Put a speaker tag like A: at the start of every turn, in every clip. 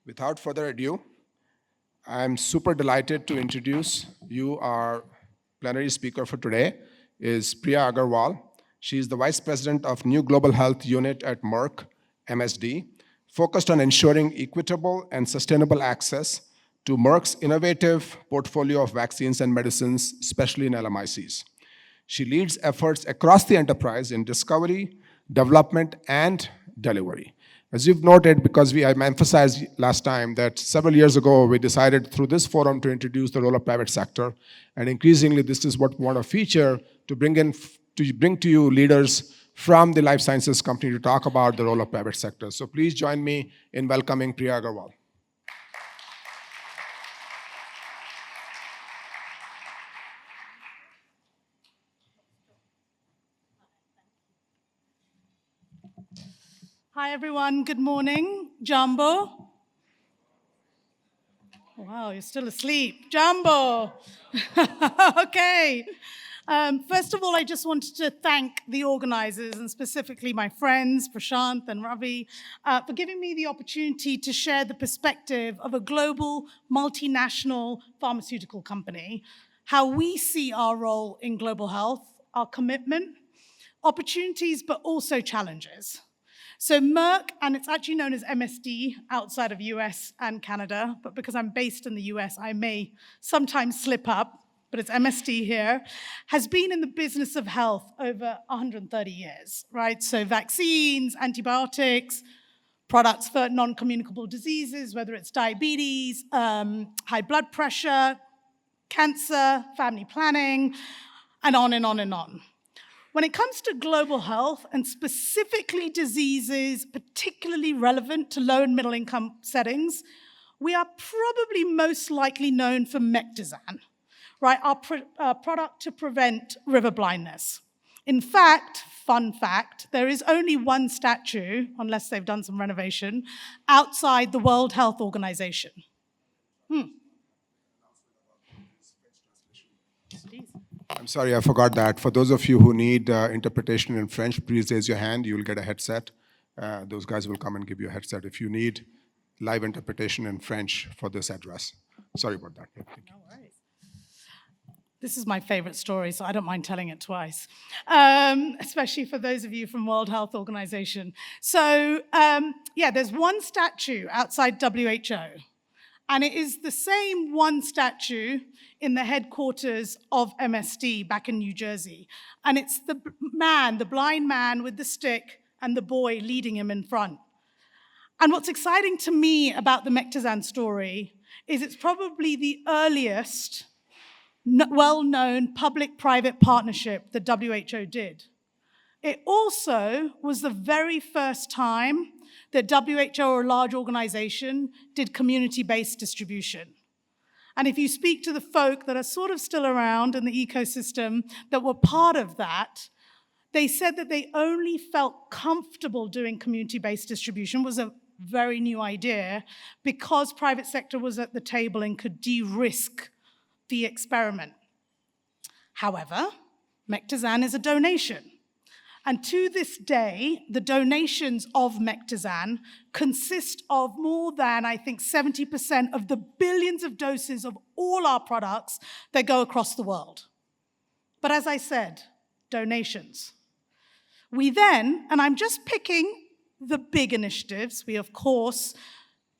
A: Without further ado, I'm super delighted to introduce you. Our plenary speaker for today is Priya Agrawal. She is the Vice President of New Global Health Unit at Merck, MSD, focused on ensuring equitable and sustainable access to Merck's innovative portfolio of vaccines and medicines, especially in LMICs. She leads efforts across the enterprise in discovery, development, and delivery. As you've noted, because I emphasized last time that several years ago we decided through this forum to introduce the role of private sector, and increasingly this is what we want to feature to bring to you leaders from the life sciences company to talk about the role of private sector. So please join me in welcoming Priya Agrawal.
B: Hi, everyone. Good morning. Jumbo. Wow, you're still asleep. Jumbo. Okay. First of all, I just wanted to thank the organizers and specifically my friends, Prashant and Ravi, for giving me the opportunity to share the perspective of a global multinational pharmaceutical company, how we see our role in global health, our commitment, opportunities, but also challenges. So Merck, and it's actually known as MSD outside of US and Canada, but because I'm based in the US, I may sometimes slip up, but it's MSD here, has been in the business of health over 130 years, right? So vaccines, antibiotics, products for non-communicable diseases, whether it's diabetes, high blood pressure, cancer, family planning, and on and on and on. When it comes to global health, and specifically diseases particularly relevant to low and middle income settings, we are probably most likely known for Mectizan, right? Our product to prevent river blindness. In fact, fun fact, there is only one statue, unless they've done some renovation, outside the World Health Organization.
A: I'm sorry, I forgot that. For those of you who need interpretation in French, please raise your hand. You'll get a headset. Those guys will come and give you a headset if you need live interpretation in French for this address. Sorry about that.
B: No worries. This is my favorite story, so I don't mind telling it twice, especially for those of you from World Health Organization. So there's one statue outside WHO. And it is the same one statue in the headquarters of MSD back in New Jersey. And it's the man, the blind man with the stick and the boy leading him in front. And what's exciting to me about the Mectizan story is it's probably the earliest well-known public-private partnership that WHO did. It also was the very first time that WHO, or a large organization, did community-based distribution. And if you speak to the folk that are sort of still around in the ecosystem that were part of that, they said that they only felt comfortable doing community-based distribution, was a very new idea, because private sector was at the table and could de-risk the experiment. However, Mectizan is a donation. And to this day, the donations of Mectizan consist of more than, I think, 70% of the billions of doses of all our products that go across the world. But as I said, donations. We then, and I'm just picking the big initiatives, we of course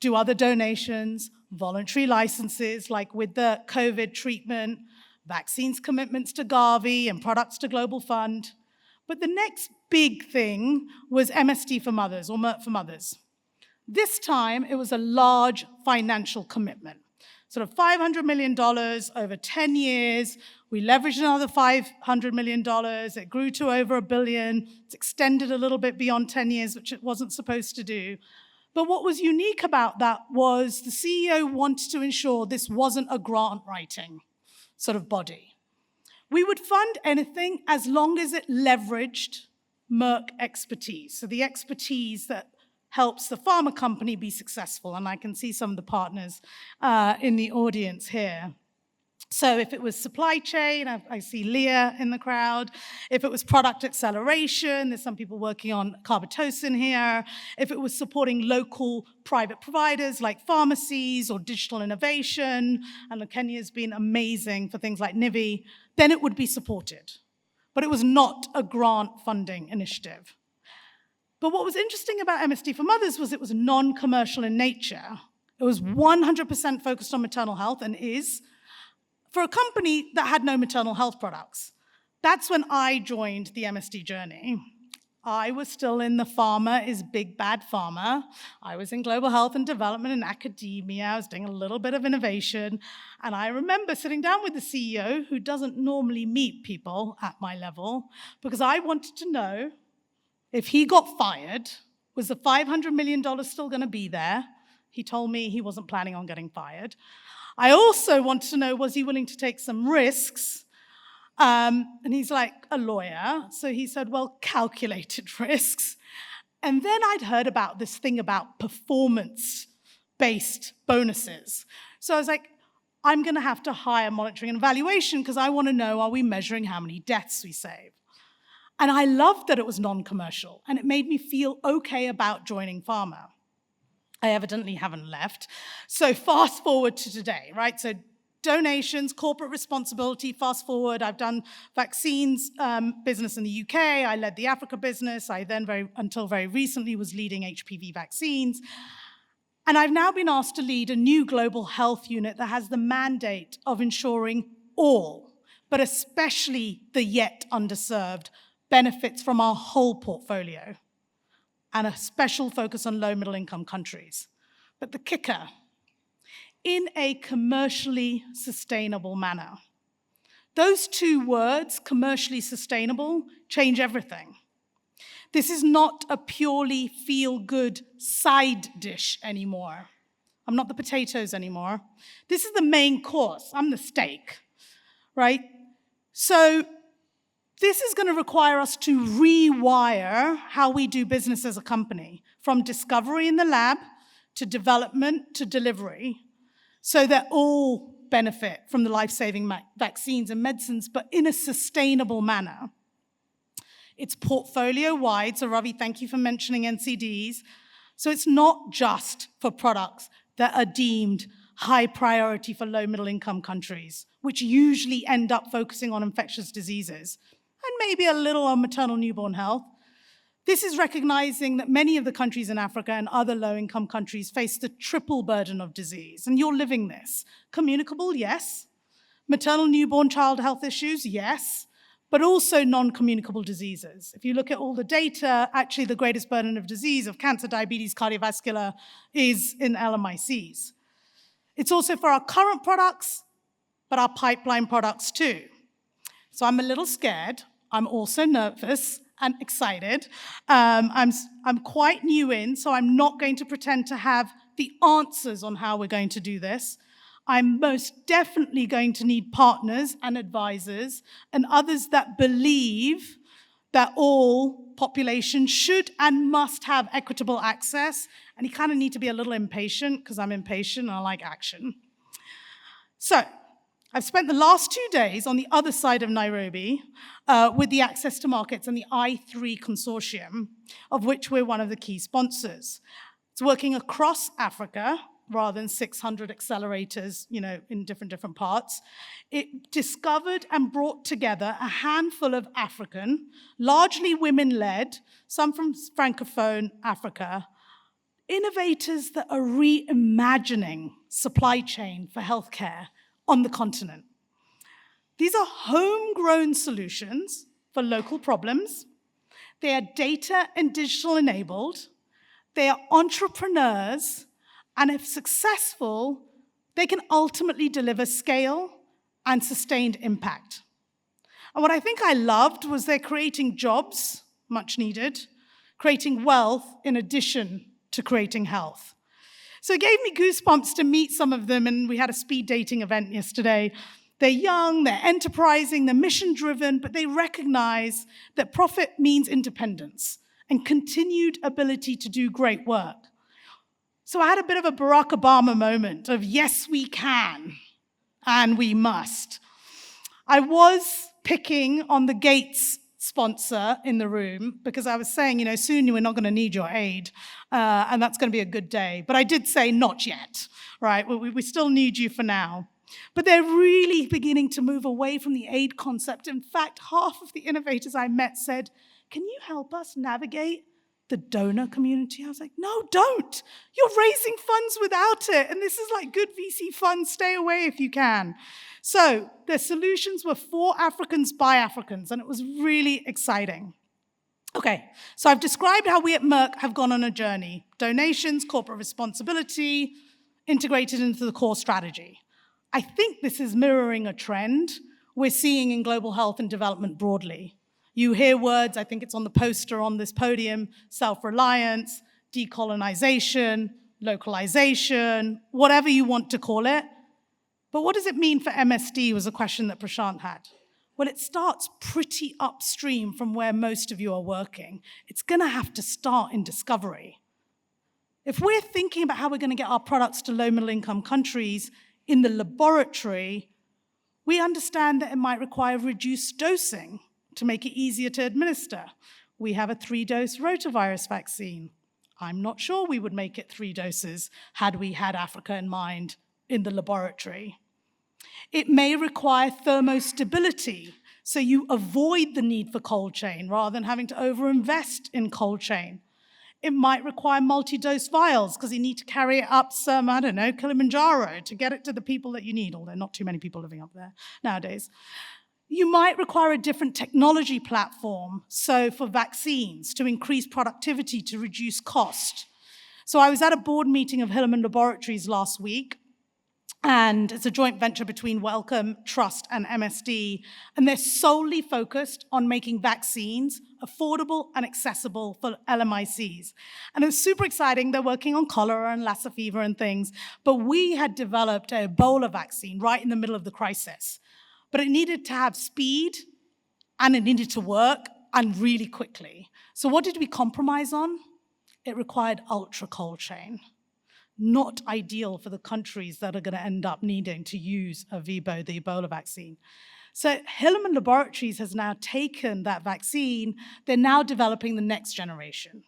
B: do other donations, voluntary licenses, like with the COVID treatment, vaccines commitments to Gavi and products to Global Fund. But the next big thing was MSD for Mothers, or Merck for Mothers. This time, it was a large financial commitment, sort of $500 million over 10 years. We leveraged another $500 million. It grew to over $1 billion. It's extended a little bit beyond 10 years, which it wasn't supposed to do. But what was unique about that was the CEO wanted to ensure this wasn't a grant writing sort of body. We would fund anything as long as it leveraged Merck expertise, so the expertise that helps the pharma company be successful, and I can see some of the partners in the audience here. So if it was supply chain, I see Leah in the crowd. If it was product acceleration, there's some people working on carbetocin here. If it was supporting local private providers like pharmacies or digital innovation, and Kenya's been amazing for things like NIVI, then it would be supported. But it was not a grant funding initiative. But what was interesting about MSD for Mothers was it was non-commercial in nature. It was 100% focused on maternal health and is, for a company that had no maternal health products. That's when I joined the MSD journey. I was still in the pharma is big bad pharma. I was in global health and development and academia. I was doing a little bit of innovation. And I remember sitting down with the CEO, who doesn't normally meet people at my level, because I wanted to know if he got fired, was the $500 million still going to be there? He told me he wasn't planning on getting fired. I also wanted to know, was he willing to take some risks? And he's like a lawyer, so he said, well, calculated risks. And then I'd heard about this thing about performance-based bonuses. So I was like, I'm going to have to hire monitoring and evaluation because I want to know, are we measuring how many deaths we save? And I loved that it was non-commercial, and it made me feel okay about joining pharma. I evidently haven't left. So fast forward to today, right? So donations, corporate responsibility, fast forward. I've done vaccines business in the UK. I led the Africa business. I then, until very recently, was leading HPV vaccines. And I've now been asked to lead a new global health unit that has the mandate of ensuring all, but especially the yet underserved, benefits from our whole portfolio, and a special focus on low middle income countries. But the kicker, in a commercially sustainable manner. Those two words, commercially sustainable, change everything. This is not a purely feel-good side dish anymore. I'm not the potatoes anymore. This is the main course. I'm the steak, right? So this is going to require us to rewire how we do business as a company, from discovery in the lab to development to delivery, so that all benefit from the life-saving vaccines and medicines, but in a sustainable manner. It's portfolio-wide, so Ravi, thank you for mentioning NCDs. So it's not just for products that are deemed high priority for low middle income countries, which usually end up focusing on infectious diseases, and maybe a little on maternal newborn health. This is recognizing that many of the countries in Africa and other low-income countries face the triple burden of disease, and you're living this. Communicable, yes. Maternal newborn child health issues, yes, but also non-communicable diseases. If you look at all the data, actually the greatest burden of disease of cancer, diabetes, cardiovascular is in LMICs. It's also for our current products, but our pipeline products too. So I'm a little scared. I'm also nervous and excited. I'm quite new in, so I'm not going to pretend to have the answers on how we're going to do this. I'm most definitely going to need partners and advisors and others that believe that all populations should and must have equitable access. And you kind of need to be a little impatient, because I'm impatient and I like action. So I've spent the last 2 days on the other side of Nairobi with the Access to Markets and the I3 Consortium, of which we're one of the key sponsors. It's working across Africa rather than 600 accelerators, in different parts. It discovered and brought together a handful of African, largely women-led, some from Francophone Africa, innovators that are reimagining supply chain for healthcare on the continent. These are homegrown solutions for local problems. They are data and digital enabled. They are entrepreneurs, and if successful, they can ultimately deliver scale and sustained impact. And what I think I loved was they're creating jobs, much needed, creating wealth in addition to creating health. So it gave me goosebumps to meet some of them, and we had a speed dating event yesterday. They're young, they're enterprising, they're mission-driven, but they recognize that profit means independence and continued ability to do great work. So I had a bit of a Barack Obama moment of, yes, we can. and we must. I was picking on the Gates sponsor in the room because I was saying, soon we're not going to need your aid, and that's going to be a good day. But I did say not yet, right? We still need you for now. But they're really beginning to move away from the aid concept. In fact, half of the innovators I met said, can you help us navigate the donor community? I was like, no, don't. You're raising funds without it. And this is like good VC funds. Stay away if you can. So their solutions were for Africans by Africans, and it was really exciting. Okay, so I've described how we at Merck have gone on a journey. Donations, corporate responsibility, integrated into the core strategy. I think this is mirroring a trend we're seeing in global health and development broadly. You hear words, I think it's on the poster on this podium, self-reliance, decolonization, localization, whatever you want to call it. But what does it mean for MSD was a question that Prashant had. Well, it starts pretty upstream from where most of you are working. It's going to have to start in discovery. If we're thinking about how we're going to get our products to low middle income countries in the laboratory, we understand that it might require reduced dosing to make it easier to administer. We have a 3-dose rotavirus vaccine. I'm not sure we would make it 3 doses had we had Africa in mind in the laboratory. It may require thermostability, so you avoid the need for cold chain rather than having to overinvest in cold chain. It might require multi-dose vials because you need to carry it up some, Kilimanjaro to get it to the people that you need, although not too many people living up there nowadays. You might require a different technology platform, so for vaccines, to increase productivity, to reduce cost. So I was at a board meeting of Hillman Laboratories last week, and it's a joint venture between Wellcome, Trust, and MSD, and they're solely focused on making vaccines affordable and accessible for LMICs. And it's super exciting. They're working on cholera and Lassa fever and things, but we had developed an Ebola vaccine right in the middle of the crisis. But it needed to have speed, and it needed to work, and really quickly. So what did we compromise on? It required ultra cold chain. Not ideal for the countries that are going to end up needing to use Ervebo, the Ebola vaccine. So Hillman Laboratories has now taken that vaccine. They're now developing the next generation,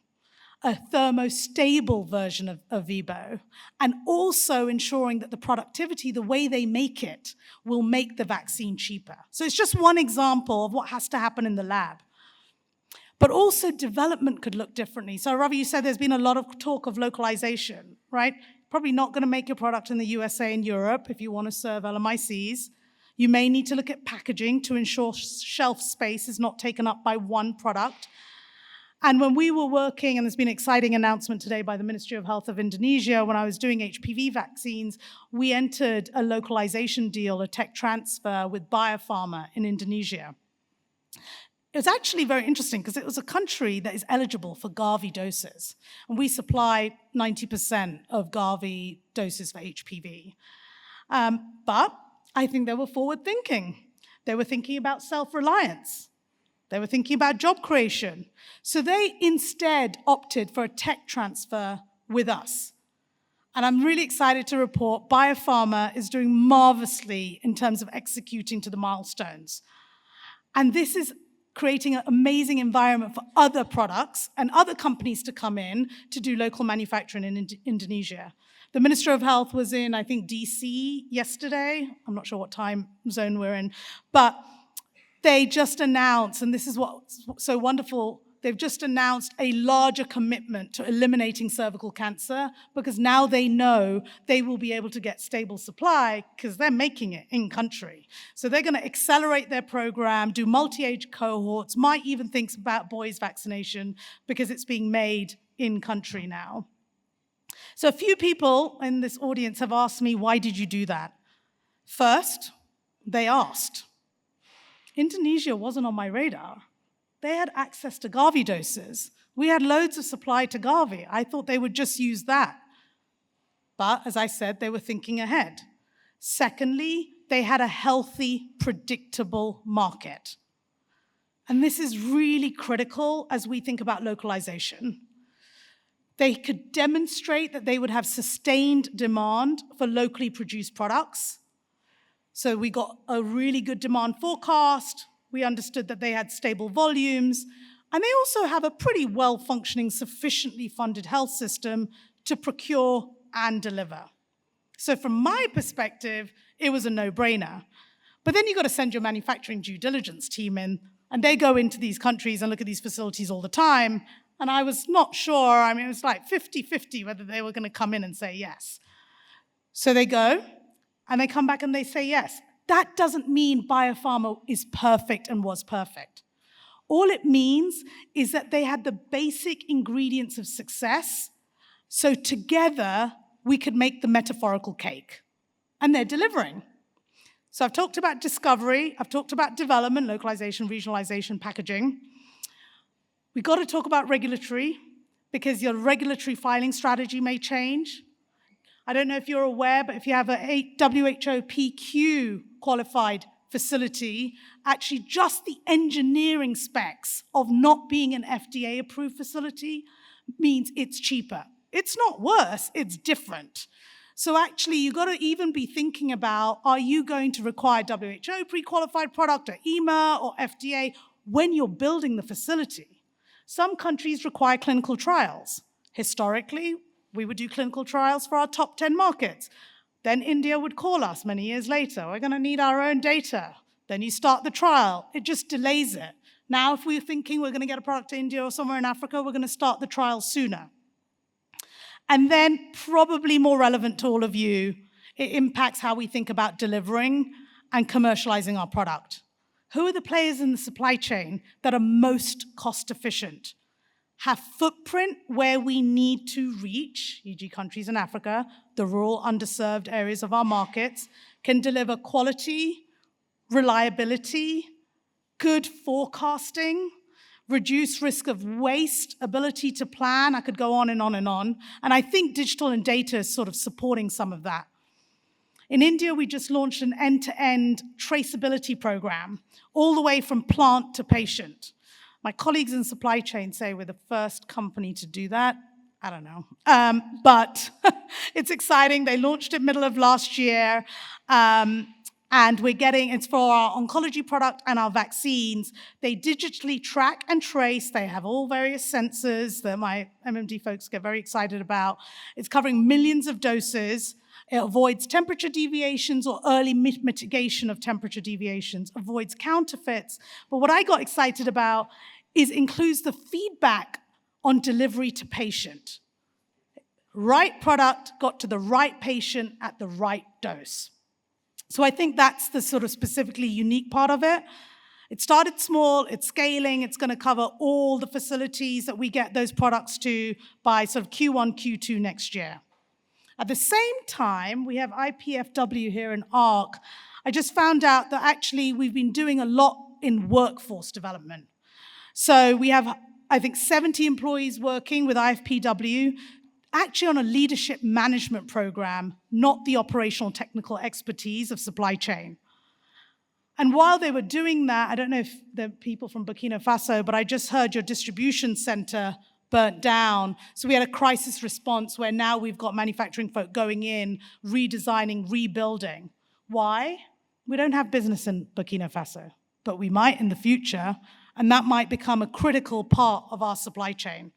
B: a thermostable version of Ervebo, and also ensuring that the productivity, the way they make it, will make the vaccine cheaper. So it's just one example of what has to happen in the lab. But also development could look differently. So Ravi, you said there's been a lot of talk of localization, right? Probably not going to make your product in the USA and Europe if you want to serve LMICs. You may need to look at packaging to ensure shelf space is not taken up by one product. And when we were working, and there's been an exciting announcement today by the Ministry of Health of Indonesia, when I was doing HPV vaccines, we entered a localization deal, a tech transfer with Biopharma in Indonesia. It was actually very interesting because it was a country that is eligible for Gavi doses. And we supply 90% of Gavi doses for HPV. But I think they were forward thinking. They were thinking about self-reliance. They were thinking about job creation. So they instead opted for a tech transfer with us. And I'm really excited to report Biopharma is doing marvelously in terms of executing to the milestones. And this is creating an amazing environment for other products and other companies to come in to do local manufacturing in Indonesia. The Minister of Health was in, I think, DC yesterday. I'm not sure what time zone we're in, but they just announced, and this is what's so wonderful, they've just announced a larger commitment to eliminating cervical cancer because now they know they will be able to get stable supply because they're making it in country. So they're going to accelerate their program, do multi-age cohorts, might even think about boys vaccination because it's being made in country now. So a few people in this audience have asked me, why did you do that? First, they asked. Indonesia wasn't on my radar. They had access to Gavi doses. We had loads of supply to Gavi. I thought they would just use that. But as I said, they were thinking ahead. Secondly, they had a healthy, predictable market. And this is really critical as we think about localization. They could demonstrate that they would have sustained demand for locally produced products. So we got a really good demand forecast. We understood that they had stable volumes. And they also have a pretty well-functioning, sufficiently funded health system to procure and deliver. So from my perspective, it was a no-brainer. But then you've got to send your manufacturing due diligence team in, and they go into these countries and look at these facilities all the time. And I was not sure, I mean, it was like 50-50 whether they were going to come in and say yes. So they go, and they come back and they say yes. That doesn't mean biopharma is perfect and was perfect. All it means is that they had the basic ingredients of success, so together we could make the metaphorical cake. And they're delivering. So I've talked about discovery, I've talked about development, localization, regionalization, packaging. We've got to talk about regulatory, because your regulatory filing strategy may change. I don't know if you're aware, but if you have a WHO PQ qualified facility, actually just the engineering specs of not being an FDA-approved facility means it's cheaper. It's not worse, it's different. So actually, you've got to even be thinking about, are you going to require WHO pre-qualified product or EMA or FDA when you're building the facility? Some countries require clinical trials. Historically, we would do clinical trials for our top 10 markets. Then India would call us many years later. We're going to need our own data. Then you start the trial. It just delays it. Now, if we're thinking we're going to get a product to India or somewhere in Africa, we're going to start the trial sooner. And then, probably more relevant to all of you, it impacts how we think about delivering and commercializing our product. Who are the players in the supply chain that are most cost efficient? Have footprint where we need to reach, e.g. countries in Africa, the rural, underserved areas of our markets, can deliver quality, reliability, good forecasting, reduce risk of waste, ability to plan. I could go on and on and on. And I think digital and data is sort of supporting some of that. In India, we just launched an end-to-end traceability program, all the way from plant to patient. My colleagues in supply chain say we're the first company to do that. I don't know. But it's exciting. They launched it middle of last year. And it's for our oncology product and our vaccines. They digitally track and trace. They have all various sensors that my MMD folks get very excited about. It's covering millions of doses. It avoids temperature deviations or early mitigation of temperature deviations, avoids counterfeits. But what I got excited about includes the feedback on delivery to patient. Right product got to the right patient at the right dose. So I think that's the sort of specifically unique part of it. It started small, it's scaling, it's going to cover all the facilities that we get those products to by sort of Q1, Q2 next year. At the same time, we have IPFW here in ARC. I just found out that actually we've been doing a lot in workforce development. So we have, I think, 70 employees working with IFPW, actually on a leadership management program, not the operational technical expertise of supply chain. And while they were doing that, I don't know if the people from Burkina Faso, but I just heard your distribution center burnt down. So we had a crisis response where now we've got manufacturing folk going in, redesigning, rebuilding. Why? We don't have business in Burkina Faso, but we might in the future, and that might become a critical part of our supply chain.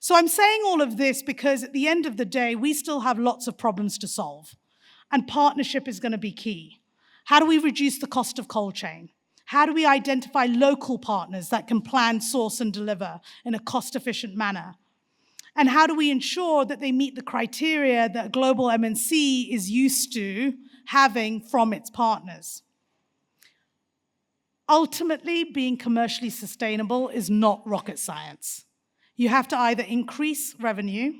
B: So I'm saying all of this because at the end of the day, we still have lots of problems to solve, and partnership is going to be key. How do we reduce the cost of cold chain? How do we identify local partners that can plan, source, and deliver in a cost-efficient manner? And how do we ensure that they meet the criteria that a global MNC is used to having from its partners? Ultimately, being commercially sustainable is not rocket science. You have to either increase revenue,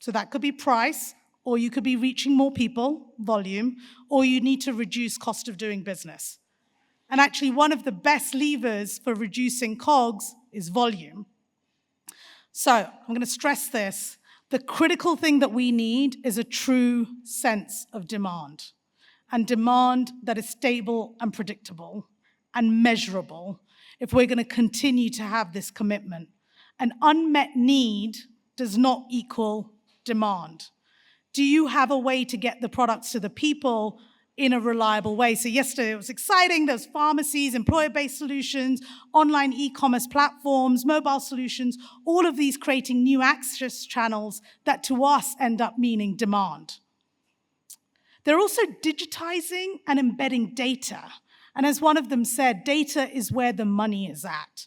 B: so that could be price, or you could be reaching more people, volume, or you need to reduce cost of doing business. And actually, one of the best levers for reducing COGS is volume. So I'm going to stress this. The critical thing that we need is a true sense of demand, and demand that is stable and predictable and measurable if we're going to continue to have this commitment. An unmet need does not equal demand. Do you have a way to get the products to the people in a reliable way. So yesterday it was exciting. There's pharmacies, employer-based solutions, online e-commerce platforms, mobile solutions, all of these creating new access channels that to us end up meaning demand. They're also digitizing and embedding data. And as one of them said, data is where the money is at.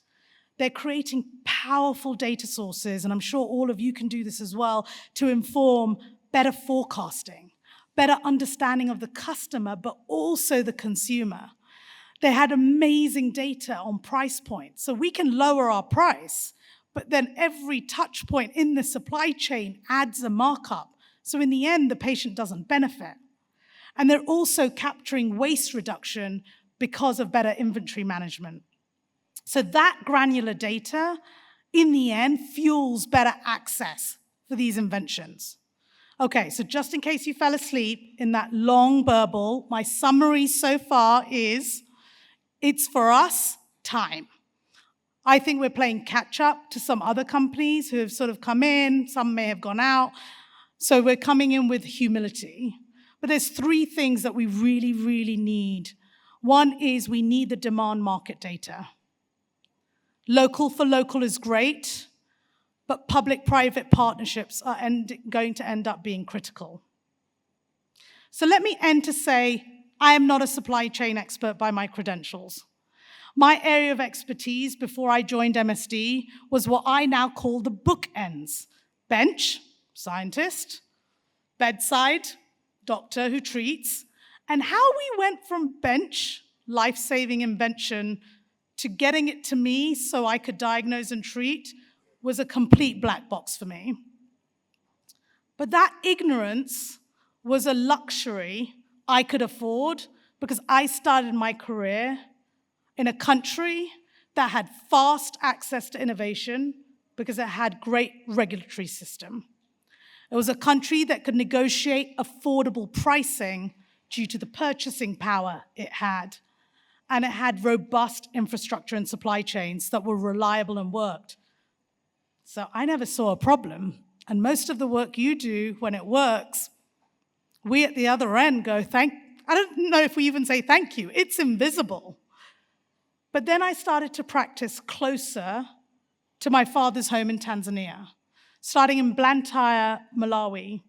B: They're creating powerful data sources, and I'm sure all of you can do this as well, to inform better forecasting, better understanding of the customer, but also the consumer. They had amazing data on price points, so we can lower our price, but then every touch point in the supply chain adds a markup. So in the end, the patient doesn't benefit. And they're also capturing waste reduction because of better inventory management. So that granular data, in the end, fuels better access for these inventions. Okay, so just in case you fell asleep in that long burble, my summary so far is, it's for us, time. I think we're playing catch up to some other companies who have sort of come in, some may have gone out, so we're coming in with humility. But there's three things that we really, really need. One is we need the demand market data. Local for local is great, but public-private partnerships are going to end up being critical. So let me end to say, I am not a supply chain expert by my credentials. My area of expertise before I joined MSD was what I now call the bookends. Bench, scientist, bedside, doctor who treats, and how we went from bench, life-saving invention, to getting it to me so I could diagnose and treat was a complete black box for me. But that ignorance was a luxury I could afford because I started my career in a country that had fast access to innovation because it had great regulatory system. It was a country that could negotiate affordable pricing due to the purchasing power it had. And it had robust infrastructure and supply chains that were reliable and worked. So I never saw a problem. And most of the work you do, when it works, we at the other end go, I don't know if we even say thank you. It's invisible. But then I started to practice closer to my father's home in Tanzania, starting in Blantyre, Malawi,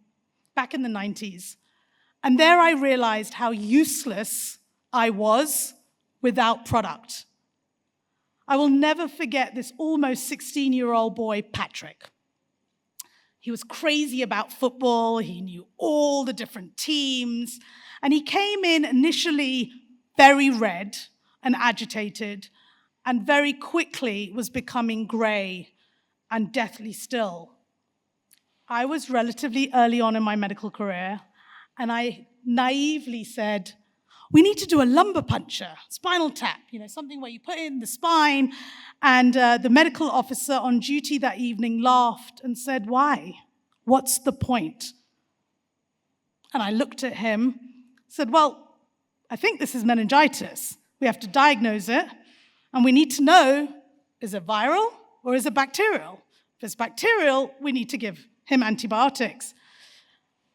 B: back in the 90s. And there I realized how useless I was without product. I will never forget this almost 16-year-old boy, Patrick. He was crazy about football, he knew all the different teams, and he came in initially very red and agitated, and very quickly was becoming gray and deathly still. I was relatively early on in my medical career, and I naively said, we need to do a lumbar puncture, spinal tap, something where you put in the spine. And the medical officer on duty that evening laughed and said, why? What's the point? And I looked at him, said, well, I think this is meningitis. We have to diagnose it, and we need to know, is it viral or is it bacterial? If it's bacterial, we need to give him antibiotics.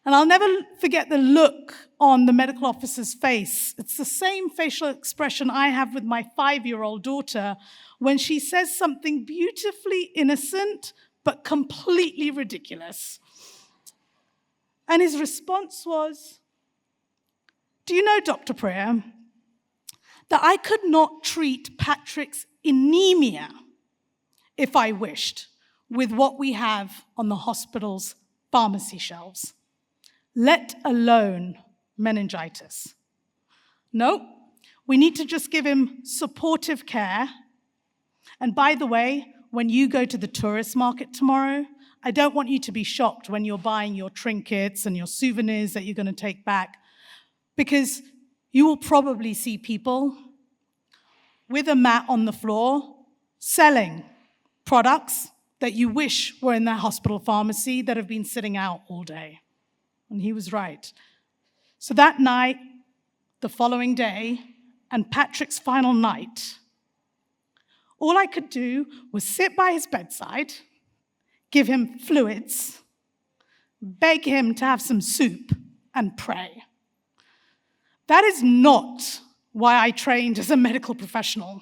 B: And I'll never forget the look on the medical officer's face. It's the same facial expression I have with my 5-year-old daughter when she says something beautifully innocent but completely ridiculous. And his response was, do you know, Dr. Priya, that I could not treat Patrick's anemia if I wished with what we have on the hospital's pharmacy shelves, let alone meningitis. No, we need to just give him supportive care. And by the way, when you go to the tourist market tomorrow, I don't want you to be shocked when you're buying your trinkets and your souvenirs that you're going to take back, because you will probably see people with a mat on the floor selling products that you wish were in their hospital pharmacy that have been sitting out all day. And he was right. So that night, the following day, and Patrick's final night, all I could do was sit by his bedside, give him fluids, beg him to have some soup, and pray. That is not why I trained as a medical professional.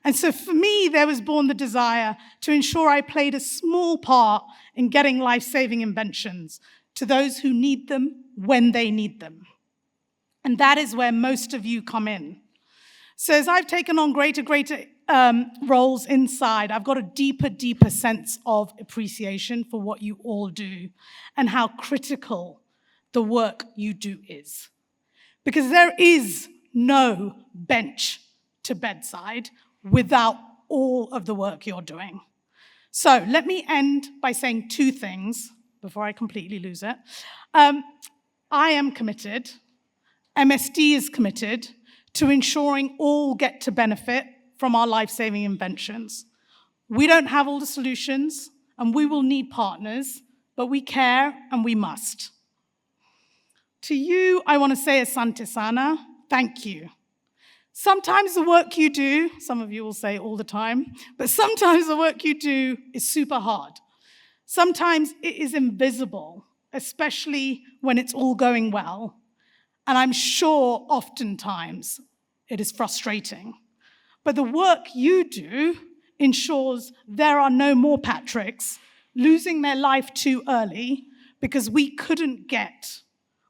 B: And so for me, there was born the desire to ensure I played a small part in getting life-saving inventions to those who need them when they need them. And that is where most of you come in. So as I've taken on greater roles inside, I've got a deeper sense of appreciation for what you all do and how critical the work you do is. Because there is no bench to bedside without all of the work you're doing. So let me end by saying two things before I completely lose it. I am committed, MSD is committed to ensuring all get to benefit from our life-saving inventions. We don't have all the solutions, and we will need partners, but we care and we must. To you, I want to say asante sana, thank you. Sometimes the work you do, some of you will say all the time, but sometimes the work you do is super hard. Sometimes it is invisible, especially when it's all going well. And I'm sure oftentimes it is frustrating. But the work you do ensures there are no more Patricks losing their life too early because we couldn't get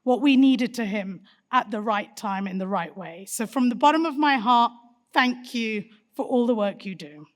B: what we needed to him at the right time in the right way. So from the bottom of my heart, thank you for all the work you do.